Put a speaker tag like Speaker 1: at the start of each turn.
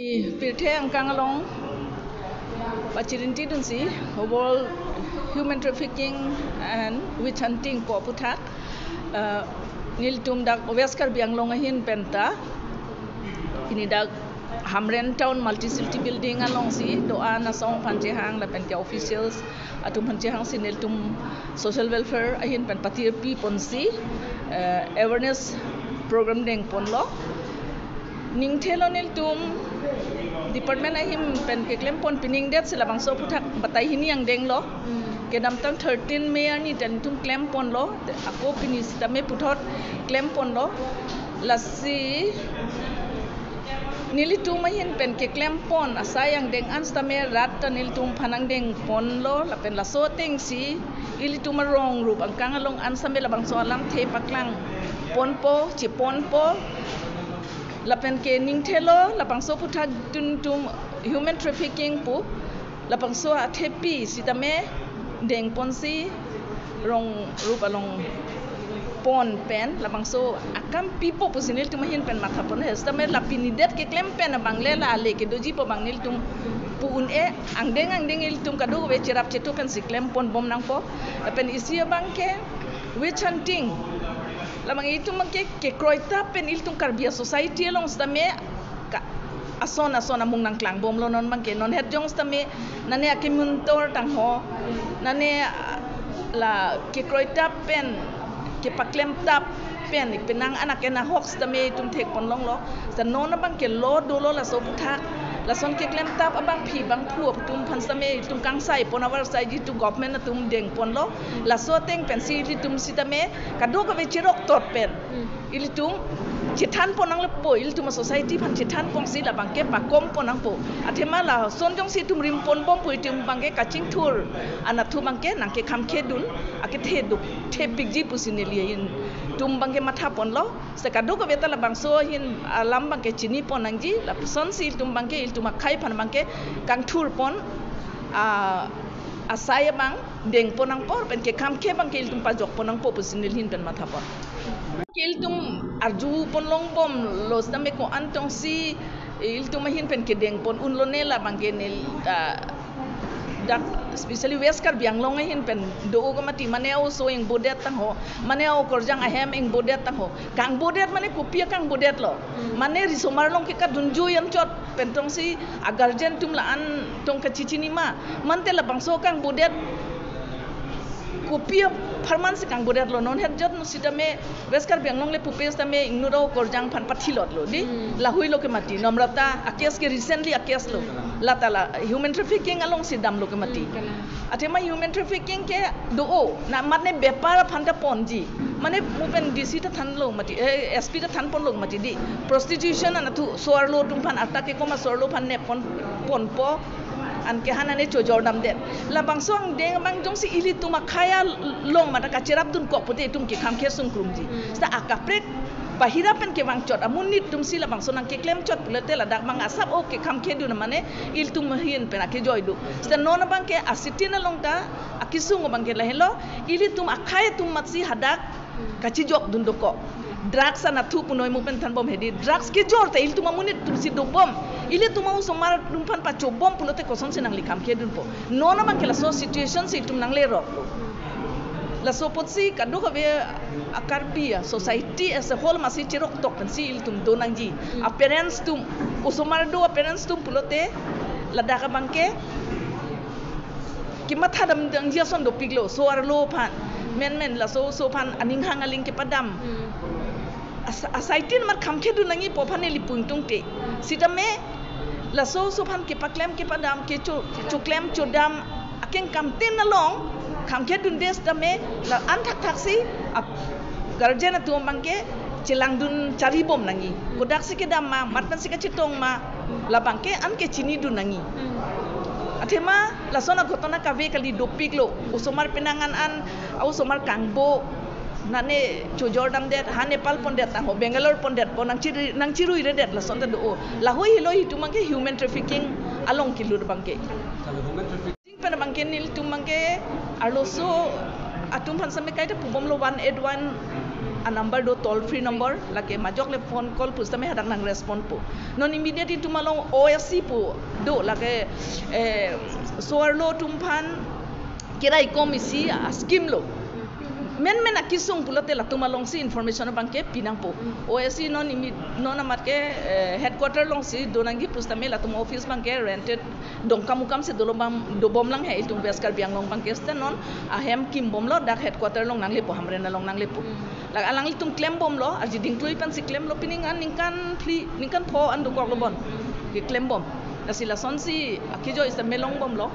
Speaker 1: Pirte ang kangalong pachirinti dun si World Human Trafficking and Witch Hunting po putak niltum dak Weskar biang longahin penta ini dak Hamren Town Multi-City Building along si doa na song panjehang la penta officials atum panjehang si niltum social welfare ahin pen patir pi ponsi awareness program deng ponlo ning thelo niltum department ahim pen ke klempon pining det sila bangso putak batai hini yang deng lo ke dam tang 13 Mei ni dan tum klempon lo ako pinis tame putot klempon lo lasi nilitum mahin pen ke klempon asayang deng anstame rat nilitum panang deng pon lo la pen la so teng si ilitum rong rup ang kangalong anstame la bangso alam the paklang pon po chi pon po lapen ke ning thelo lapang so puthak tum human trafficking pu lapang so athepi sitame deng ponsi rong rupalong pon pen lapang so akam pipo pusinil tumahin pen makha pon hestame lapini det ke klem pen bangle la ale ke doji po bangnil tum puun ang deng il tum kadu we chirap chetu pen siklem pon bom nang po pen isia bangke witch hunting lamang itu mangke ke kroita pen iltung karbia society long stame ka asona mung nang klang bom lo non mangke non het jong stame nane akimuntor tang ho nane la ke kroita pen ke paklem tap pen penang anak ena hok stame tum thek pon long lo sa non bang ke lo do lo la so puthak la son ke klem tap abang phi bang phu tum phan stame tum kang sai pon awar sai ji tu government tum deng pon lo la so teng pen si tum sitame kadu ka be chirok tot pen ilitum chithan ponang le po ilitum society phan chithan pong si la bangke pa kom ponang po athema la son jong si tum rim pon bom pu tum bangke kaching thur ana thu bangke nang ke kham khe dun ake the du the bigji pusineli yin tum bangke matha pon lo se kadu ka beta la bangso hin alam bangke chini ponang ji la son si tum bangke ilitum khai phan bangke kang thur pon asaya bang deng ponang por pen ke kham khe bangke ilitum pa jok ponang po pusinel hin pen matha pon iltum arju pon long bom los tame ko antong si iltum mahin pen ke deng pon un lonela bangenel dak especially weskar biang long hin pen do ko mati maneo so ing bodet tang ho maneo korjang ahem ing bodet tang ho kang bodet mane kupia kang bodet lo mane risomar long ke ka dunju yan chot pen tong si agarjen tum la an tong ka chichini ma mante la bangso kang bodet kupia farman se kang bodet lo non het jot no sitame weskar biang long le pupes tame ignoro korjang phan pathilot lo di la hui lo ke mati namrata akes ke recently akes lo la tala human trafficking along sidam lo ke mati atema human trafficking ke do na matne bepar phanta ponji mane mupen dc ta than lo mati sp ta than pon lo mati di prostitution ana thu sorlo tum phan atake koma sorlo phan ne pon po an ke hanane chojor dam det la bangsong deng bang jong si ili tuma khaya long mata ka cherap dun ko pote tum ke kham khe sung krum ji sta akaprek bahira pen ke bang chot amunit tum si la bangso nang ke klem chot pulete la dak bang asap o ke kham khe dun mane il tum hin pen ke joy du sta non bang ke asitina long ta akisung bang ke la helo ili tum akhaya tum matsi hadak kachi jok dun do ko drugs ana thu punoi mu pen than bom hedi drugs ke jor ta il tum amunit tum si do bom ile tumau somar dumpan pa chobom pulote koson sinang likam ke dun po nona man kela so situation si tum nang le ro la so potsi kadu ka be akarbia society as a whole masi chirok tok kan si il tum donang ji a parents tum usomar do parents tum pulote la da ka bangke kimatha dam dang ji son do piglo so ar lo phan men la so phan aning hang aling ke padam asaitin mar khamke du nangi popane lipung tung te sitame la so phan ke paklem ke padam ke chuklem chodam akeng kamten along khamke dun des tame la an thak si garjena tu bangke chilang dun chari bom nangi kodak si ke dam ma matman si ke chitong ma la bangke an ke chini dun nangi athema la sona gotona ka ve kali dopik lo usomar penangan an au somar kangbo nane chojor dam det ha nepal pon det ho bangalore pon det pon nang chiru ire det la sonda do la hoi hilo hi tumangke human trafficking along kilur bangke human trafficking pen bangke nil tumangke arlo so atum phan same kaita pubom lo 181 a number do toll free number lake majok le phone call pusta me hadak nang respond po non immediately tumalong OSC po do lake soarlo tumpan kirai komisi skim lo men akisung pulote la tumalong si information bangke pinang po OSC non amat ke headquarter long si donangi pustame la tum office bangke rented dongkamukam se dobom lang he itung beskar biang long bangke sta non ahem kim bom lo dak headquarter long nang lepo hamre na long nang lepo la alang itung claim bom lo arji ding tui pan si claim lo piningan ningkan po andu kok lo bon ki claim bom asila son si akijo is melong bom lo